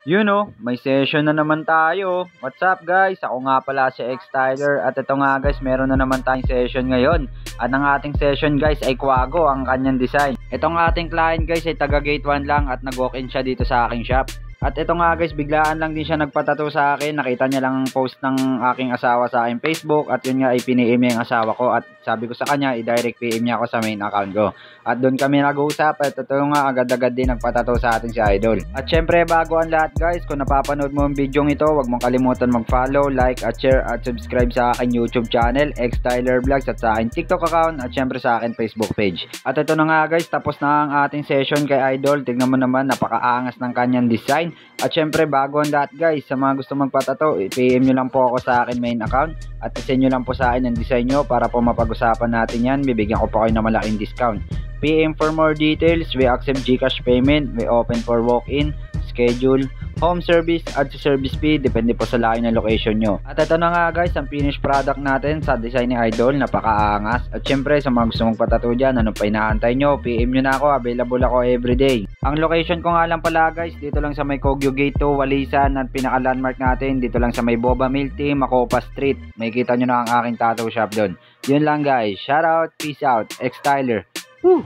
May session na naman tayo. What's up guys? Ako nga pala si X-Tyler at ito nga guys, meron na naman tayong session ngayon. At ang ating session guys ay Quago ang kanyang design. Itong ating client guys ay taga Gate 1 lang at nag-walk-in siya dito sa aking shop. At ito nga guys, biglaan lang din siya nagpatato sa akin. Nakita niya lang ang post ng aking asawa sa aking Facebook. At yun nga ay pini-PM niya yung asawa ko. At sabi ko sa kanya, i-direct PM niya ako sa main account ko. At doon kami nag-uusap. At ito nga agad-agad din nagpatato sa atin si Idol. At syempre bago ang lahat guys, kung napapanood mo ang video ito, huwag mong kalimutan mag-follow, like at share at subscribe sa aking YouTube channel, X-Tyler Vlogs, at sa aking TikTok account at syempre sa aking Facebook page. At ito na nga guys, tapos na ang ating session kay Idol. Tignan mo naman, napakaangas ng kanyang design. At syempre bago ang lahat guys, sa mga gusto magpatato, i-PM nyo lang po ako sa akin main account at isend nyo lang po sa akin ang design nyo para po mapag-usapan natin yan. Bibigyan ko po kayo ng malaking discount. PM for more details. We accept GCash payment. We open for walk-in, schedule, home service at service fee, depende po sa layo ng location nyo. At ito na nga guys, ang finished product natin sa design ni Idol, napakaangas. At syempre sa mga gusto mong patato dyan, ano pa inaantay nyo, PM nyo na ako, available ako everyday. Ang location ko nga lang pala guys, dito lang sa may Kogyo Gate 2, Walisan, at pinaka landmark natin, dito lang sa may Boba Milk Tea, Macopa Street. Makikita nyo na ang aking tattoo shop doon. Yun lang guys, shout out, peace out, X-Tyler. Woo!